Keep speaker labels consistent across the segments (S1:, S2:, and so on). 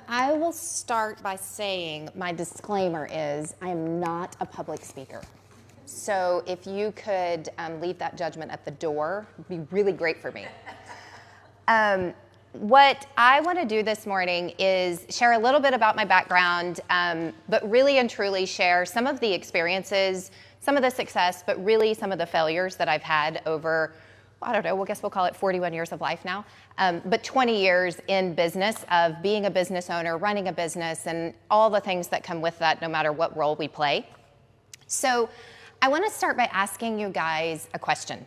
S1: I will start by saying my disclaimer is I am not a public speaker. So if you could leave that judgment at the door, it'd be really great for me. What I want to do this morning is share a little bit about my background, but really and truly share some of the experiences, some of the success, but really some of the failures that I've had over, I don't know, I guess we'll call it 41 years of life now, but 20 years in business of being a business owner, running a business, and all the things that come with that, no matter what role we play. So I want to start by asking you guys a question.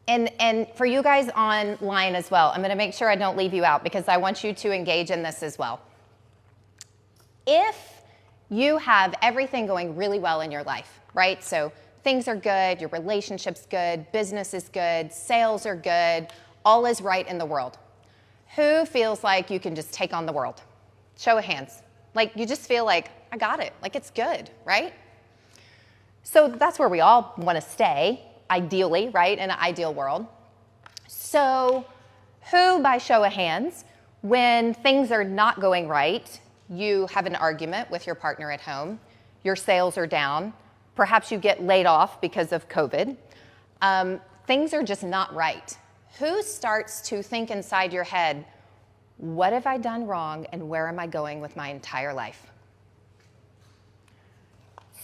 S1: And for you guys online as well, I'm going to make sure I don't leave you out because I want you to engage in this as well. If you have everything going really well in your life, right? So things are good, your relationship's good, business is good, sales are good, all is right in the world. Who feels like you can just take on the world? Show of hands. Like you just feel like, I got it, like it's good, right? So that's where we all want to stay. Ideally, right, in an ideal world. So who, by show of hands, when things are not going right, you have an argument with your partner at home, your sales are down, perhaps you get laid off because of COVID, things are just not right. Who starts to think inside your head, what have I done wrong and where am I going with my entire life?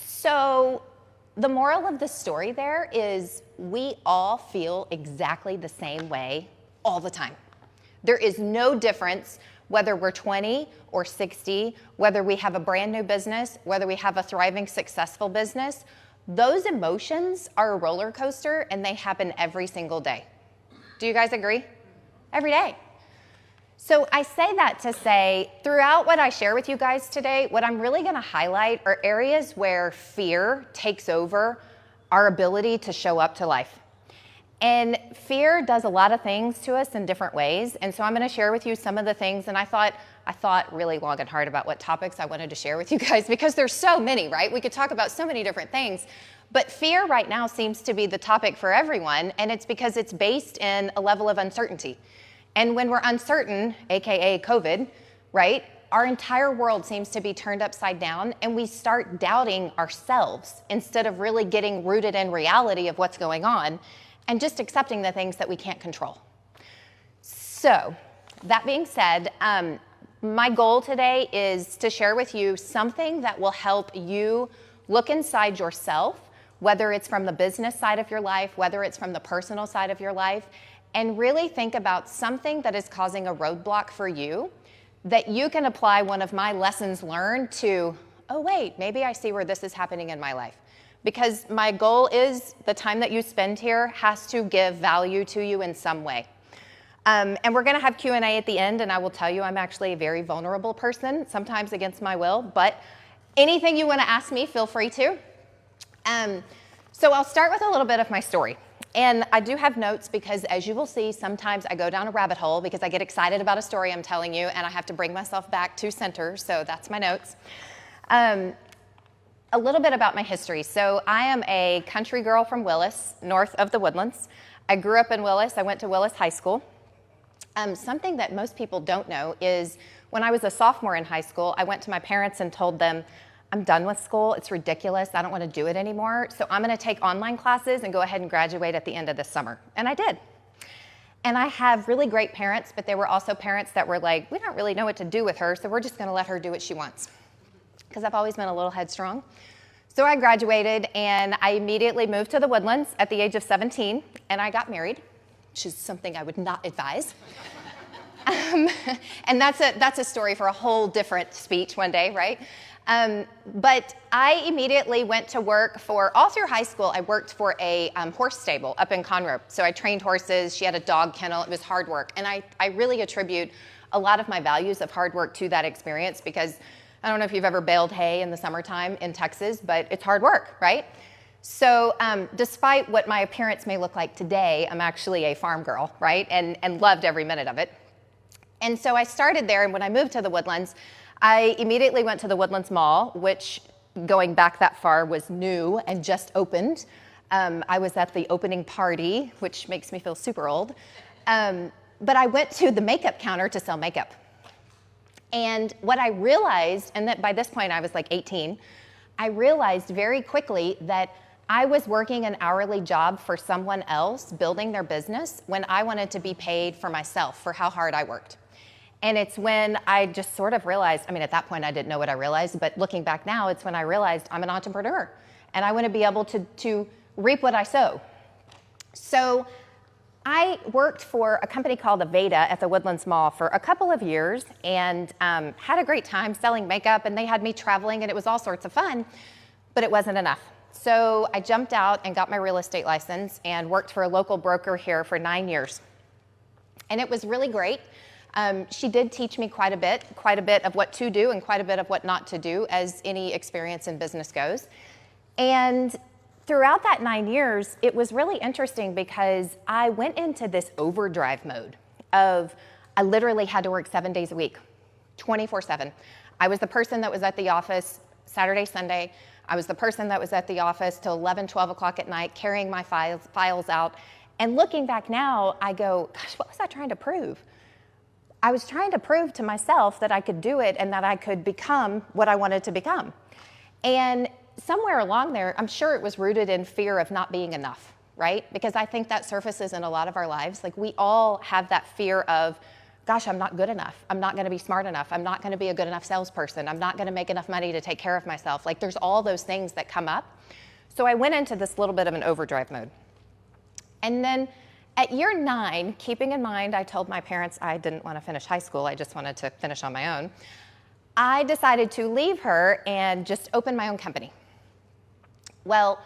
S1: So the moral of the story there is we all feel exactly the same way all the time. There is no difference whether we're 20 or 60, whether we have a brand new business, whether we have a thriving, successful business. Those emotions are a roller coaster and they happen every single day. Do you guys agree? Every day. So I say that to say, throughout what I share with you guys today, what I'm really going to highlight are areas where fear takes over our ability to show up to life. And fear does a lot of things to us in different ways. And so I'm going to share with you some of the things. And I thought really long and hard about what topics I wanted to share with you guys because there's so many, right? We could talk about so many different things. But fear right now seems to be the topic for everyone. And it's because it's based in a level of uncertainty. And when we're uncertain, AKA COVID, right, our entire world seems to be turned upside down and we start doubting ourselves instead of really getting rooted in reality of what's going on and just accepting the things that we can't control. So that being said, my goal today is to share with you something that will help you look inside yourself, whether it's from the business side of your life, whether it's from the personal side of your life, and really think about something that is causing a roadblock for you that you can apply one of my lessons learned to, oh wait, maybe I see where this is happening in my life. Because my goal is the time that you spend here has to give value to you in some way. And we're gonna have Q&A at the end, and I will tell you I'm actually a very vulnerable person, sometimes against my will, but anything you wanna ask me, feel free to. So I'll start with a little bit of my story. And I do have notes because, as you will see, sometimes I go down a rabbit hole because I get excited about a story I'm telling you, and I have to bring myself back to center, so that's my notes. A little bit about my history. So I am a country girl from Willis, north of the Woodlands. I grew up in Willis. I went to Willis High School. Something that most people don't know is when I was a sophomore in high school, I went to my parents and told them, I'm done with school, it's ridiculous, I don't want to do it anymore, so I'm going to take online classes and go ahead and graduate at the end of this summer. And I did. And I have really great parents, but they were also parents that were like, we don't really know what to do with her, so we're just going to let her do what she wants. Because I've always been a little headstrong. So I graduated and I immediately moved to the Woodlands at the age of 17, and I got married, which is something I would not advise. And that's a story for a whole different speech one day, right? But I immediately went to work all through high school, I worked for a horse stable up in Conroe. So I trained horses, she had a dog kennel, it was hard work. And I really attribute a lot of my values of hard work to that experience because I don't know if you've ever baled hay in the summertime in Texas, but it's hard work, right? So despite what my appearance may look like today, I'm actually a farm girl, right? And loved every minute of it. And so I started there, and when I moved to the Woodlands, I immediately went to the Woodlands Mall, which going back that far was new and just opened. I was at the opening party, which makes me feel super old. But I went to the makeup counter to sell makeup. And what I realized, and that by this point I was like 18, I realized very quickly that I was working an hourly job for someone else building their business when I wanted to be paid for myself for how hard I worked. And it's when I just sort of realized, I mean, at that point I didn't know what I realized, but looking back now, it's when I realized I'm an entrepreneur and I want to be able to reap what I sow. So I worked for a company called Aveda at the Woodlands Mall for a couple of years and had a great time selling makeup, and they had me traveling and it was all sorts of fun, but it wasn't enough. So I jumped out and got my real estate license and worked for a local broker here for 9 years. And it was really great. She did teach me quite a bit of what to do and quite a bit of what not to do, as any experience in business goes. And throughout that 9 years, it was really interesting because I went into this overdrive mode of I literally had to work 7 days a week, 24/7. I was the person that was at the office Saturday, Sunday. I was the person that was at the office till 11, 12 o'clock at night, carrying my files out. And looking back now, I go, gosh, what was I trying to prove? I was trying to prove to myself that I could do it and that I could become what I wanted to become. And somewhere along there, I'm sure it was rooted in fear of not being enough, right? Because I think that surfaces in a lot of our lives. Like, we all have that fear of, gosh, I'm not good enough. I'm not going to be smart enough. I'm not going to be a good enough salesperson. I'm not going to make enough money to take care of myself. Like, there's all those things that come up. So I went into this little bit of an overdrive mode. And then at year 9, keeping in mind, I told my parents I didn't want to finish high school. I just wanted to finish on my own. I decided to leave her and just open my own company. Well,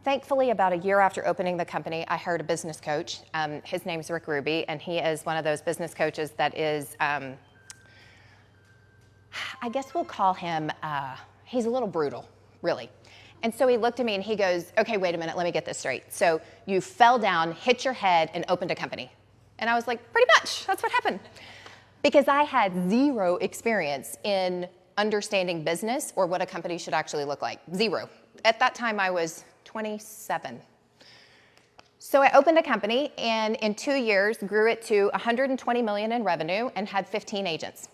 S1: thankfully, about a year after opening the company, I hired a business coach. His name's Rick Ruby, and he is one of those business coaches that is, I guess we'll call him, he's a little brutal, really. And so he looked at me and he goes, okay, wait a minute, let me get this straight. So you fell down, hit your head, and opened a company. And I was like, pretty much, that's what happened. Because I had zero experience in understanding business or what a company should actually look like. Zero. At that time, I was 27. So I opened a company, and in 2 years, grew it to 120 million in revenue and had 15 agents.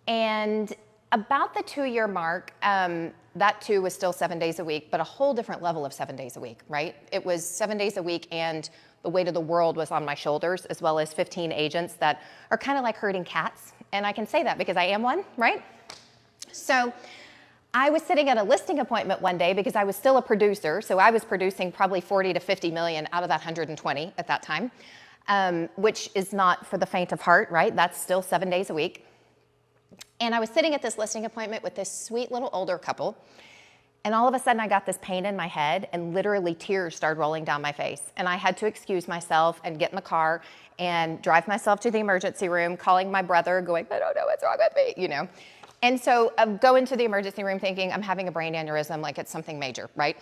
S1: And about the 2-year mark, that too was still 7 days a week, but a whole different level of 7 days a week, right? It was 7 days a week, and the weight of the world was on my shoulders, as well as 15 agents that are kind of like herding cats. And I can say that because I am one, right? So I was sitting at a listing appointment one day because I was still a producer. So I was producing probably 40 to 50 million out of that 120 at that time, which is not for the faint of heart, right? That's still 7 days a week. And I was sitting at this listing appointment with this sweet little older couple. And all of a sudden I got this pain in my head and literally tears started rolling down my face. And I had to excuse myself and get in the car and drive myself to the emergency room, calling my brother, going, I don't know what's wrong with me, you know. And so I go into the emergency room thinking I'm having a brain aneurysm, like it's something major, right?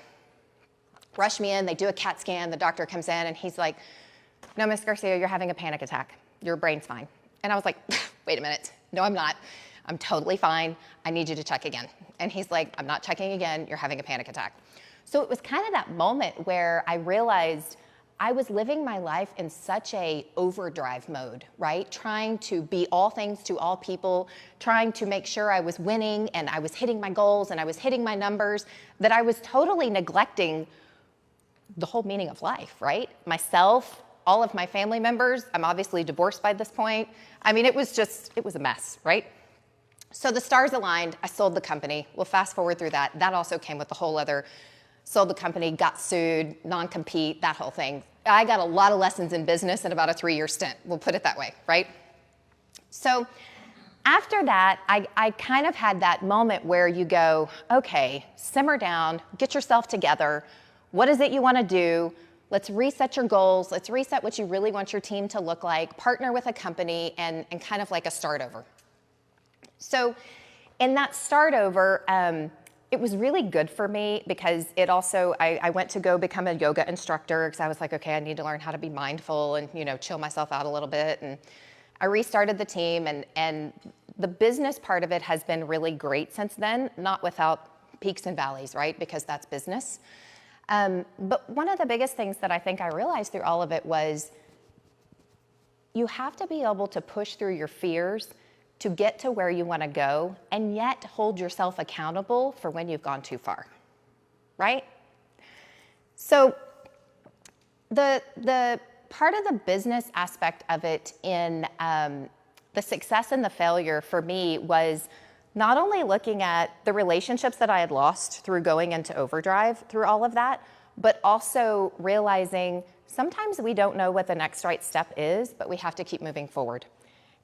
S1: Rush me in, they do a CAT scan, the doctor comes in and he's like, no, Miss Garcia, you're having a panic attack. Your brain's fine. And I was like, wait a minute, no, I'm not. I'm totally fine. I need you to check again. And he's like, I'm not checking again. You're having a panic attack. So it was kind of that moment where I realized I was living my life in such a overdrive mode, right? Trying to be all things to all people, trying to make sure I was winning and I was hitting my goals and I was hitting my numbers, that I was totally neglecting the whole meaning of life, right? Myself, all of my family members. I'm obviously divorced by this point. I mean, it was a mess, right? So the stars aligned, I sold the company. We'll fast forward through that. That also came with a whole other, sold the company, got sued, non-compete, that whole thing. I got a lot of lessons in business in about a 3-year stint, we'll put it that way, right? So after that, I kind of had that moment where you go, okay, simmer down, get yourself together. What is it you want to do? Let's reset your goals. Let's reset what you really want your team to look like, partner with a company, and kind of like a start over. So in that start over, it was really good for me because it also, I went to go become a yoga instructor because I was like, okay, I need to learn how to be mindful and, you know, chill myself out a little bit. And I restarted the team, and the business part of it has been really great since then, not without peaks and valleys, right? Because that's business. But one of the biggest things that I think I realized through all of it was you have to be able to push through your fears to get to where you want to go and yet hold yourself accountable for when you've gone too far, right? So the part of the business aspect of it in the success and the failure for me was not only looking at the relationships that I had lost through going into overdrive through all of that, but also realizing sometimes we don't know what the next right step is, but we have to keep moving forward.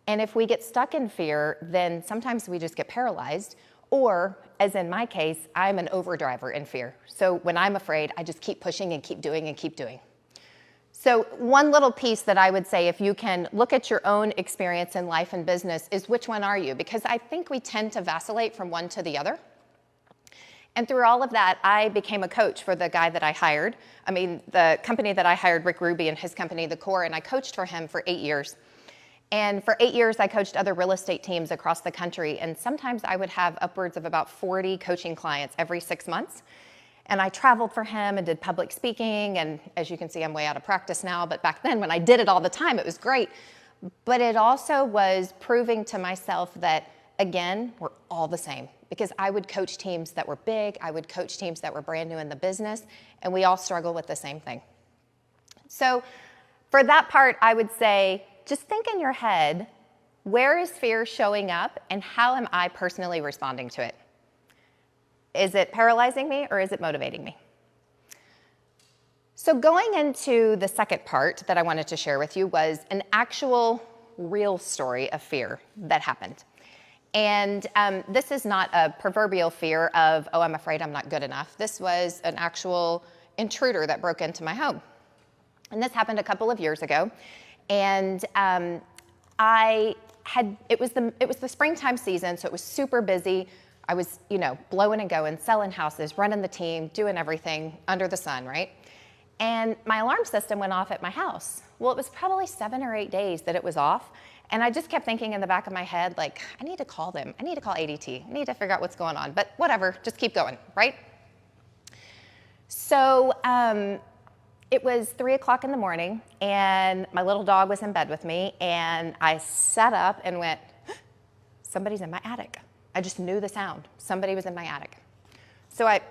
S1: And if we get stuck in fear, then sometimes we just get paralyzed. Or, as in my case, I'm an overdriver in fear. So when I'm afraid, I just keep pushing and keep doing and keep doing. So one little piece that I would say, if you can look at your own experience in life and business, is which one are you? Because I think we tend to vacillate from one to the other. And through all of that, I became a coach for the guy that I hired. The company that I hired, Rick Ruby and his company, The Core, and I coached for him for 8 years. And for 8 years, I coached other real estate teams across the country. And sometimes I would have upwards of about 40 coaching clients every 6 months. And I traveled for him and did public speaking. And as you can see, I'm way out of practice now. But back then, when I did it all the time, it was great. But it also was proving to myself that, again, we're all the same. Because I would coach teams that were big. I would coach teams that were brand new in the business. And we all struggle with the same thing. So for that part, I would say, just think in your head, where is fear showing up? And how am I personally responding to it? Is it paralyzing me or is it motivating me? So going into the second part that I wanted to share with you was an actual real story of fear that happened. And this is not a proverbial fear of, oh, I'm afraid I'm not good enough. This was an actual intruder that broke into my home. And this happened a couple of years ago. And it was the springtime season, so it was super busy. I was, blowing and going, selling houses, running the team, doing everything under the sun, right? And my alarm system went off at my house. Well, it was probably 7 or 8 days that it was off. And I just kept thinking in the back of my head, like, I need to call them. I need to call ADT. I need to figure out what's going on. But whatever, just keep going, right? So it was 3 o'clock in the morning, and my little dog was in bed with me. And I sat up and went, somebody's in my attic. I just knew the sound. Somebody was in my attic. So I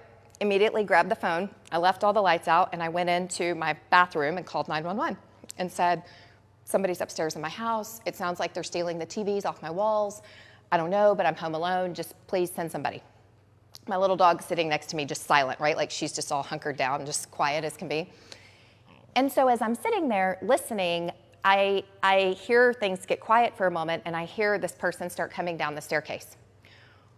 S1: immediately grabbed the phone. I left all the lights out, and I went into my bathroom and called 911 and said, somebody's upstairs in my house. It sounds like they're stealing the TVs off my walls. I don't know, but I'm home alone. Just please send somebody. My little dog's sitting next to me, just silent, right? Like she's just all hunkered down, just quiet as can be. And so as I'm sitting there listening, I hear things get quiet for a moment, and I hear this person start coming down the staircase.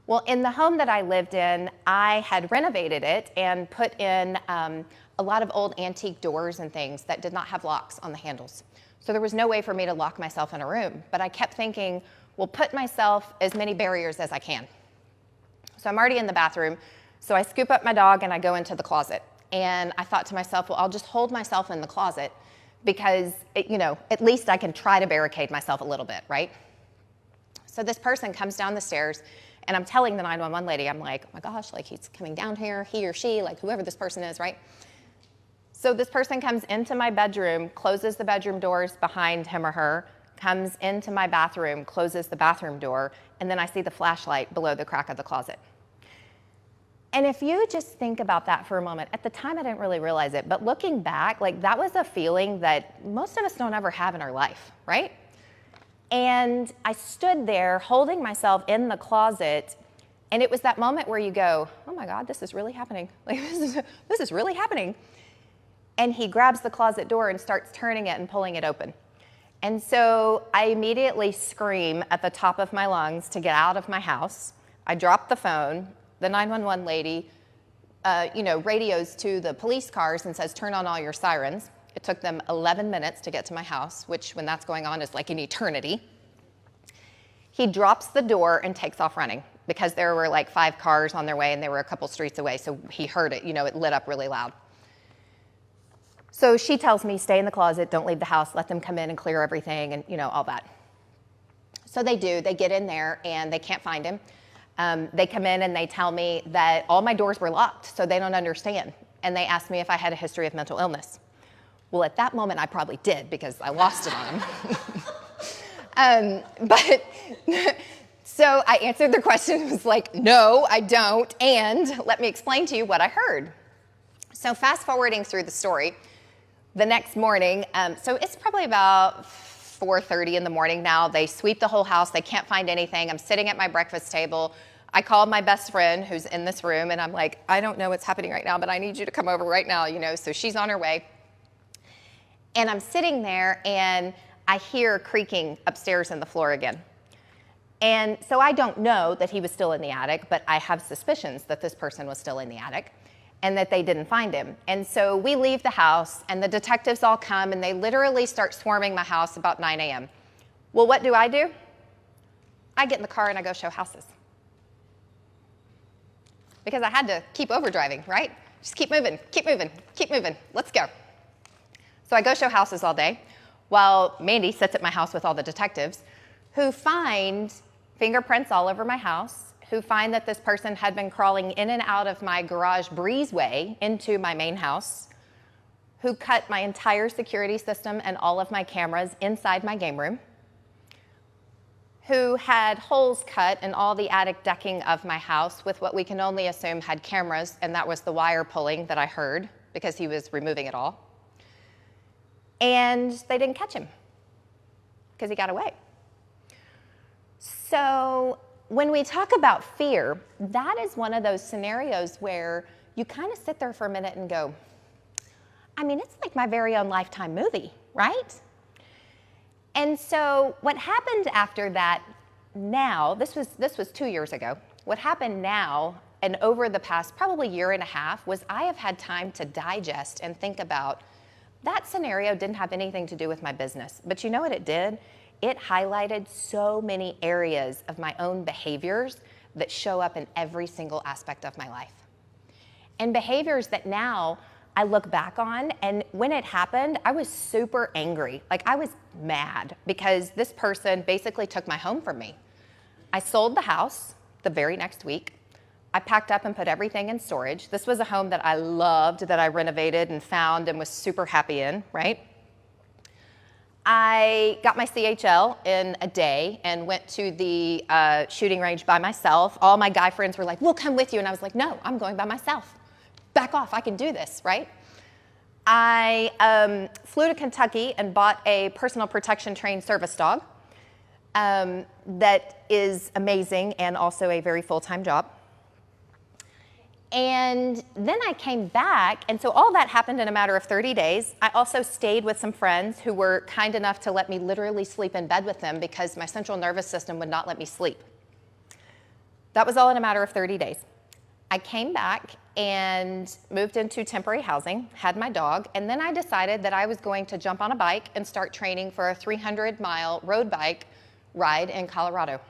S1: Well, in the home that I lived in, I had renovated it and put in a lot of old antique doors and things that did not have locks on the handles. So there was no way for me to lock myself in a room. But I kept thinking, well, put myself as many barriers as I can. So I'm already in the bathroom. So I scoop up my dog and I go into the closet. And I thought to myself, well, I'll just hold myself in the closet because, at least I can try to barricade myself a little bit, right? So this person comes down the stairs. And I'm telling the 911 lady, I'm like, oh my gosh, like he's coming down here, he or she, like whoever this person is, right? So this person comes into my bedroom, closes the bedroom doors behind him or her, comes into my bathroom, closes the bathroom door, and then I see the flashlight below the crack of the closet. And if you just think about that for a moment, at the time I didn't really realize it, but looking back, like that was a feeling that most of us don't ever have in our life, right? And I stood there holding myself in the closet, and it was that moment where you go, oh my God, this is really happening. Like this is really happening. And he grabs the closet door and starts turning it and pulling it open. And so I immediately scream at the top of my lungs to get out of my house. I drop the phone. The 911 lady, radios to the police cars and says, turn on all your sirens. It took them 11 minutes to get to my house, which when that's going on is like an eternity. He drops the door and takes off running because there were like 5 cars on their way and they were a couple streets away. So he heard it, it lit up really loud. So she tells me, stay in the closet, don't leave the house, let them come in and clear everything and, all that. So they do. They get in there and they can't find him. They come in and they tell me that all my doors were locked, so they don't understand. And they asked me if I had a history of mental illness. Well, at that moment, I probably did because I lost it on him. But so I answered the question. It was like, no, I don't. And let me explain to you what I heard. So fast forwarding through the story, the next morning, so it's probably about 4:30 in the morning now. They sweep the whole house. They can't find anything. I'm sitting at my breakfast table. I called my best friend who's in this room, and I'm like, I don't know what's happening right now, but I need you to come over right now, So she's on her way. And I'm sitting there, and I hear creaking upstairs in the floor again. And so I don't know that he was still in the attic, but I have suspicions that this person was still in the attic and that they didn't find him. And so we leave the house, and the detectives all come, and they literally start swarming my house about 9 a.m. Well, what do? I get in the car, and I go show houses. Because I had to keep overdriving, right? Just keep moving, keep moving, keep moving. Let's go. So I go show houses all day while Mandy sits at my house with all the detectives who find fingerprints all over my house, who find that this person had been crawling in and out of my garage breezeway into my main house, who cut my entire security system and all of my cameras inside my game room, who had holes cut in all the attic decking of my house with what we can only assume had cameras, and that was the wire pulling that I heard because he was removing it all. And they didn't catch him because he got away. So when we talk about fear, that is one of those scenarios where you kind of sit there for a minute and go, I mean, it's like my very own Lifetime movie, right? And so what happened after that now, this was 2 years ago, what happened now and over the past probably year and a half was I have had time to digest and think about that scenario didn't have anything to do with my business. But you know what it did? It highlighted so many areas of my own behaviors that show up in every single aspect of my life. And behaviors that now I look back on, and when it happened, I was super angry. Like, I was mad because this person basically took my home from me. I sold the house the very next week. I packed up and put everything in storage. This was a home that I loved, that I renovated and found and was super happy in, right? I got my CHL in a day and went to the shooting range by myself. All my guy friends were like, we'll come with you. And I was like, no, I'm going by myself. Back off, I can do this, right? I flew to Kentucky and bought a personal protection trained service dog that is amazing and also a very full-time job. And then I came back, and so all that happened in a matter of 30 days. I also stayed with some friends who were kind enough to let me literally sleep in bed with them because my central nervous system would not let me sleep. That was all in a matter of 30 days. I came back and moved into temporary housing, had my dog, and then I decided that I was going to jump on a bike and start training for a 300-mile road bike ride in Colorado.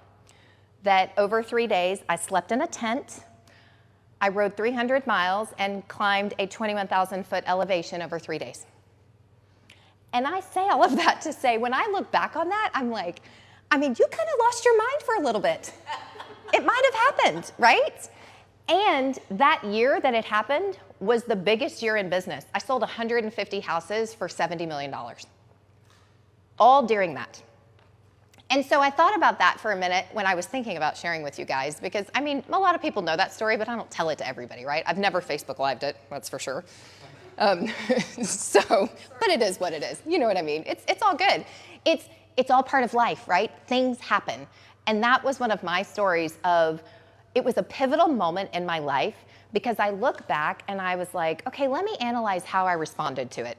S1: That over 3 days, I slept in a tent, I rode 300 miles and climbed a 21,000-foot elevation over 3 days. And I say all of that to say, when I look back on that, I'm like, I mean, you kind of lost your mind for a little bit. It might have happened, right? And that year that it happened was the biggest year in business. I sold 150 houses for $70 million, all during that. And so I thought about that for a minute when I was thinking about sharing with you guys, because I mean, a lot of people know that story, but I don't tell it to everybody, right? I've never Facebook Lived it, that's for sure. But it is what it is. You know what I mean? It's all good. It's all part of life, right? Things happen. And that was one of my stories of, it was a pivotal moment in my life because I look back and I was like, okay, let me analyze how I responded to it.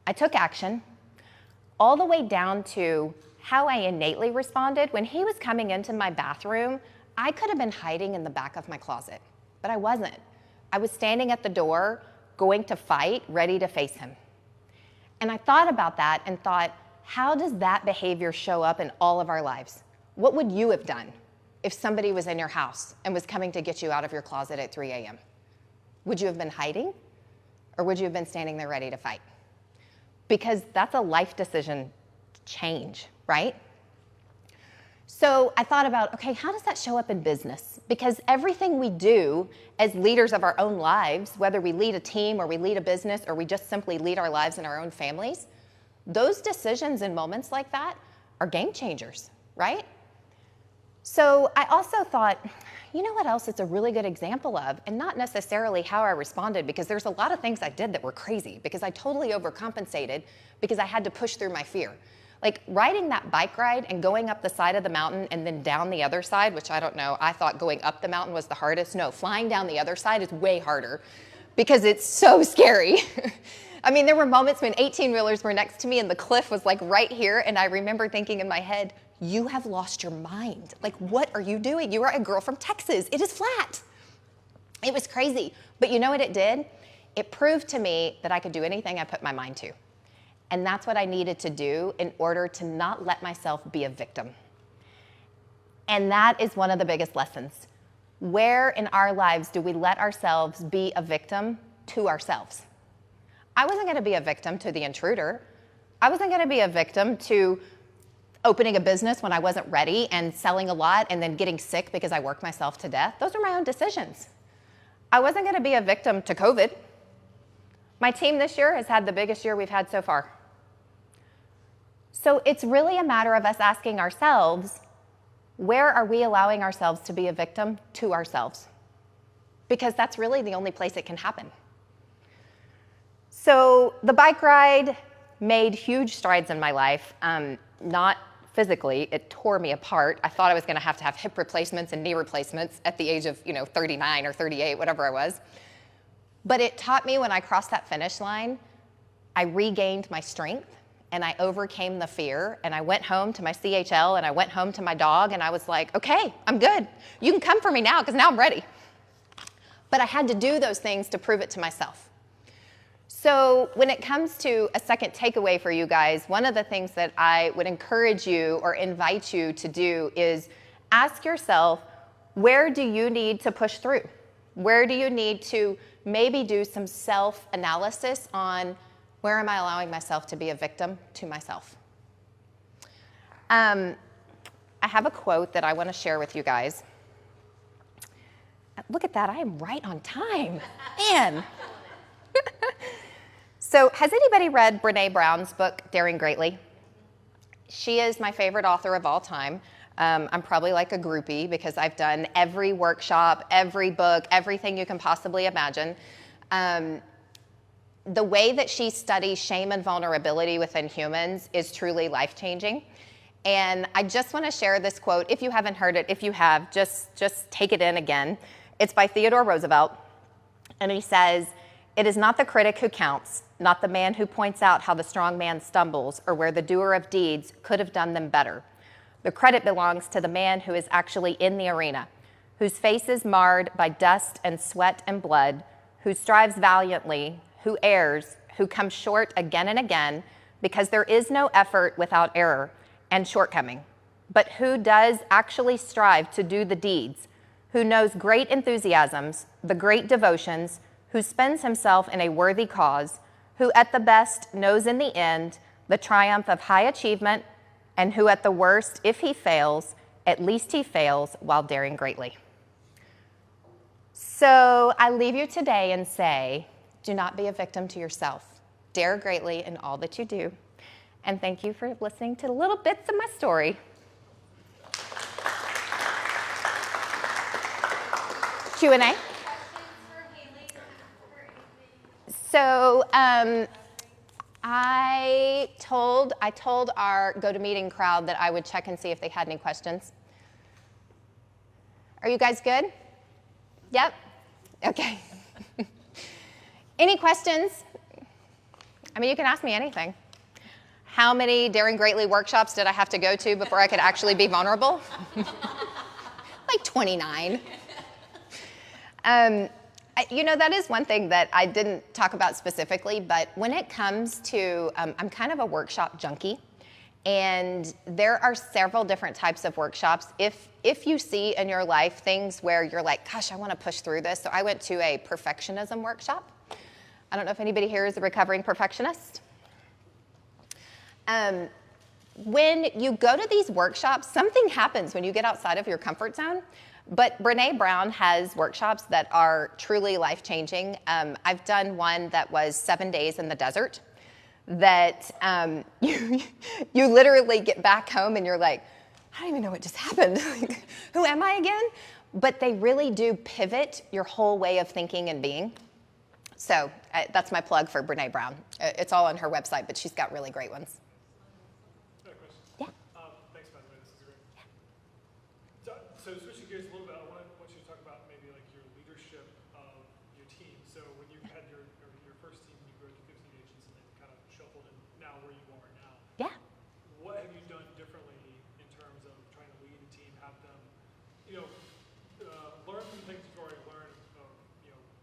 S1: I took action all the way down to how I innately responded. When he was coming into my bathroom, I could have been hiding in the back of my closet, but I wasn't. I was standing at the door, going to fight, ready to face him. And I thought about that and thought, how does that behavior show up in all of our lives? What would you have done if somebody was in your house and was coming to get you out of your closet at 3 a.m.? Would you have been hiding, or would you have been standing there ready to fight? Because that's a life decision change, right? So I thought about, okay, how does that show up in business? Because everything we do as leaders of our own lives, whether we lead a team or we lead a business or we just simply lead our lives in our own families, those decisions in moments like that are game changers. right? So I also thought, you know what else it's a really good example of, and not necessarily how I responded, because there's a lot of things I did that were crazy, because I totally overcompensated because I had to push through my fear. Like riding that bike ride and going up the side of the mountain and then down the other side, which I don't know, I thought going up the mountain was the hardest. No, flying down the other side is way harder because it's so scary. I mean, there were moments when 18-wheelers were next to me and the cliff was like right here, and I remember thinking in my head, you have lost your mind. Like, what are you doing? You are a girl from Texas. It is flat. It was crazy. But you know what it did? It proved to me that I could do anything I put my mind to. And that's what I needed to do in order to not let myself be a victim. And that is one of the biggest lessons. Where in our lives do we let ourselves be a victim to ourselves? I wasn't going to be a victim to the intruder. I wasn't going to be a victim to opening a business when I wasn't ready and selling a lot and then getting sick because I worked myself to death. Those are my own decisions. I wasn't going to be a victim to COVID. My team this year has had the biggest year we've had so far. So it's really a matter of us asking ourselves, where are we allowing ourselves to be a victim to ourselves? Because that's really the only place it can happen. So the bike ride made huge strides in my life, not physically. It tore me apart. I thought I was going to have hip replacements and knee replacements at the age of 39 or 38, whatever I was. But it taught me when I crossed that finish line, I regained my strength and I overcame the fear, and I went home to my CHL and I went home to my dog and I was like, okay, I'm good. You can come for me now because now I'm ready. But I had to do those things to prove it to myself. So when it comes to a second takeaway for you guys, one of the things that I would encourage you or invite you to do is ask yourself, where do you need to push through? Where do you need to maybe do some self-analysis on where am I allowing myself to be a victim to myself? I have a quote that I want to share with you guys. Look at that, I am right on time, man. So has anybody read Brené Brown's book, Daring Greatly? She is my favorite author of all time. I'm probably like a groupie because I've done every workshop, every book, everything you can possibly imagine. The way that she studies shame and vulnerability within humans is truly life-changing. And I just want to share this quote. If you haven't heard it, if you have, just take it in again. It's by Theodore Roosevelt. And he says, "It is not the critic who counts, not the man who points out how the strong man stumbles or where the doer of deeds could have done them better. The credit belongs to the man who is actually in the arena, whose face is marred by dust and sweat and blood, who strives valiantly, who errs, who comes short again and again, because there is no effort without error and shortcoming, but who does actually strive to do the deeds, who knows great enthusiasms, the great devotions, who spends himself in a worthy cause, who at the best knows in the end the triumph of high achievement, and who at the worst, if he fails, at least he fails while daring greatly." So I leave you today and say, do not be a victim to yourself. Dare greatly in all that you do. And thank you for listening to little bits of my story. Q&A? So I told our GoToMeeting crowd that I would check and see if they had any questions. Are you guys good? Yep? Okay. Any questions? I mean, you can ask me anything. How many Daring Greatly workshops did I have to go to before I could actually be vulnerable? Like 29. That is one thing that I didn't talk about specifically, but when it comes to, I'm kind of a workshop junkie, and there are several different types of workshops. If you see in your life things where you're like, gosh, I want to push through this. So I went to a perfectionism workshop. I don't know if anybody here is a recovering perfectionist. When you go to these workshops, something happens when you get outside of your comfort zone. But Brené Brown has workshops that are truly life-changing. I've done one that was 7 days in the desert that you literally get back home and you're like, I don't even know what just happened. Like, who am I again? But they really do pivot your whole way of thinking and being. So that's my plug for Brene Brown. It's all on her website, but she's got really great ones. Yeah.
S2: Thanks, by the way. This is great. Yeah. So switching gears a little bit, I want you to talk about maybe like your leadership of your team. So when you had your first team, you grew to 15 agents, and then kind of shuffled in now where you are now.
S1: Yeah.
S2: What have you done differently in terms of trying to lead a team, have them, learn from the things you've already learned of,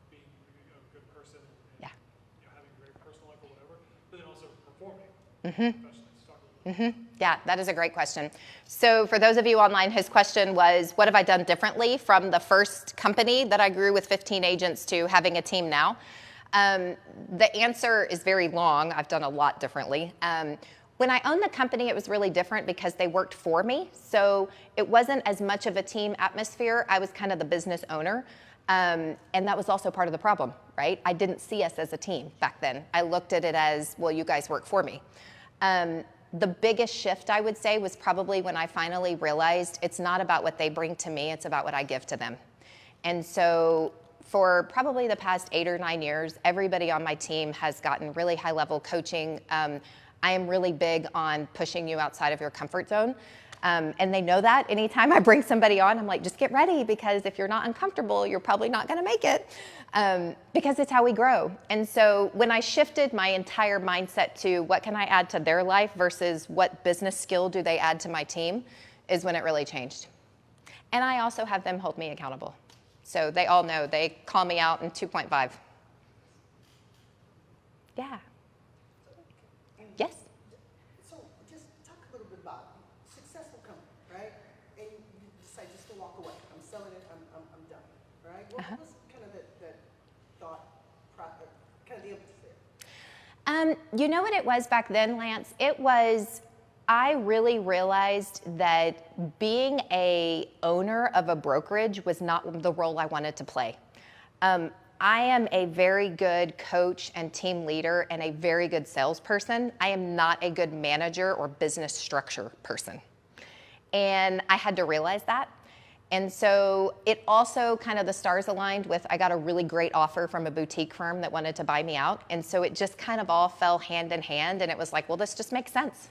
S2: being a good person and having a very personal life or whatever, but then also performing professionally.
S1: Yeah, that is a great question. So for those of you online, his question was, what have I done differently from the first company that I grew with 15 agents to having a team now? The answer is very long. I've done a lot differently. When I owned the company, it was really different because they worked for me. So it wasn't as much of a team atmosphere. I was kind of the business owner. And that was also part of the problem, right? I didn't see us as a team back then. I looked at it as, well, you guys work for me. The biggest shift, I would say, was probably when I finally realized it's not about what they bring to me, it's about what I give to them. And so for probably the past 8 or 9 years, everybody on my team has gotten really high-level coaching. I am really big on pushing you outside of your comfort zone. And they know that. Anytime I bring somebody on, I'm like, just get ready, because if you're not uncomfortable, you're probably not going to make it, because it's how we grow. And so when I shifted my entire mindset to what can I add to their life versus what business skill do they add to my team is when it really changed. And I also have them hold me accountable. So they all know. They call me out in 2.5. Yeah. Yes?
S3: So just talk a little bit about successful company, right? And you decide just to walk away. I'm selling it. I'm done, right? What was kind of that thought, kind of the impetus there?
S1: You know what it was back then, Lance? It was, I really realized that being a owner of a brokerage was not the role I wanted to play. I am a very good coach and team leader and a very good salesperson. I am not a good manager or business structure person. And I had to realize that. And so it also kind of the stars aligned with, I got a really great offer from a boutique firm that wanted to buy me out. And so it just kind of all fell hand in hand. And it was like, well, this just makes sense.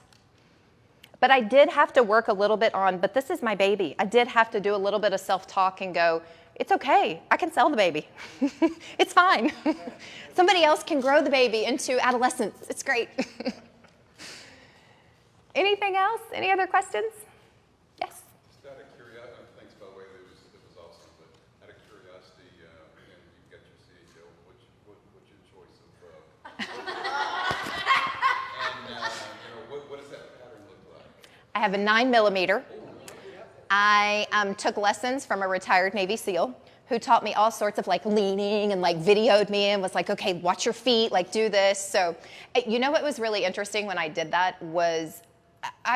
S1: But I did have to work a little bit on, but this is my baby. I did have to do a little bit of self-talk and go, it's okay. I can sell the baby. It's fine. Somebody else can grow the baby into adolescence. It's great. Anything else? Any other questions? Yes.
S4: Just out of curiosity, thanks by the way, it was awesome. But out of curiosity, and you've got your CEO. What's your choice of? And what does that pattern look like?
S1: I have a 9mm. I took lessons from a retired Navy SEAL who taught me all sorts of like leaning and like videoed me and was like, okay, watch your feet, like do this. So, you know what was really interesting when I did that was,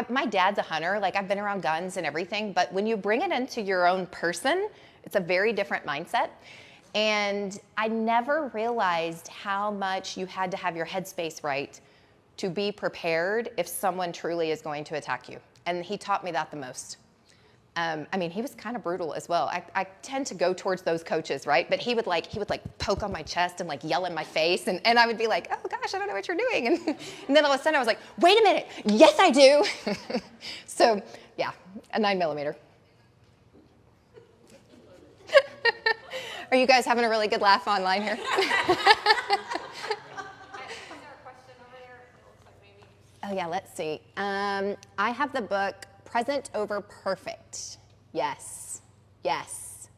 S1: my dad's a hunter, like I've been around guns and everything, but when you bring it into your own person, it's a very different mindset. And I never realized how much you had to have your headspace right to be prepared if someone truly is going to attack you. And he taught me that the most. I mean, he was kind of brutal as well. I tend to go towards those coaches, right? But he would poke on my chest and like yell in my face, and I would be like, oh gosh, I don't know what you're doing. And then all of a sudden I was like, wait a minute, yes I do. So yeah, a 9mm. Are you guys having a really good laugh online here? Oh yeah, let's see. I have the book Present Over Perfect. Yes, yes.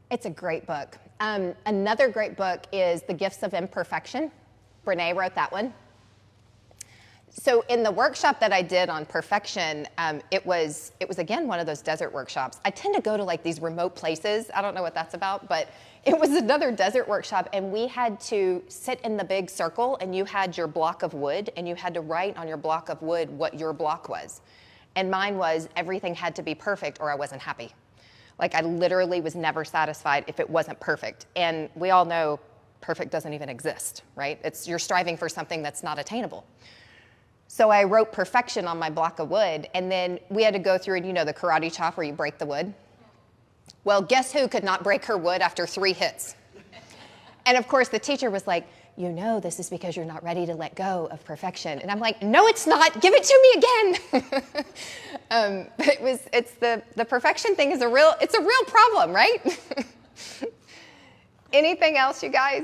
S1: It's a great book. Another great book is The Gifts of Imperfection. Brene wrote that one. So in the workshop that I did on perfection, it was again one of those desert workshops. I tend to go to like these remote places. I don't know what that's about, but it was another desert workshop, and we had to sit in the big circle, and you had your block of wood, and you had to write on your block of wood what your block was. And mine was everything had to be perfect or I wasn't happy. Like I literally was never satisfied if it wasn't perfect. And we all know perfect doesn't even exist, right? You're striving for something that's not attainable. So I wrote perfection on my block of wood, and then we had to go through, and the karate chop where you break the wood? Well, guess who could not break her wood after 3 hits? And of course, the teacher was like, this is because you're not ready to let go of perfection. And I'm like, no, it's not. Give it to me again. But it's the perfection thing is a real problem, right? Anything else, you guys?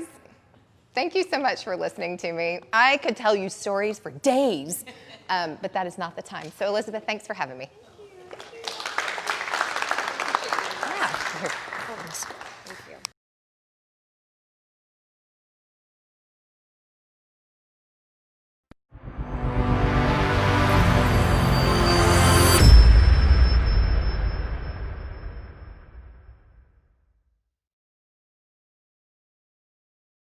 S1: Thank you so much for listening to me. I could tell you stories for days, but that is not the time. So Elizabeth, thanks for having me.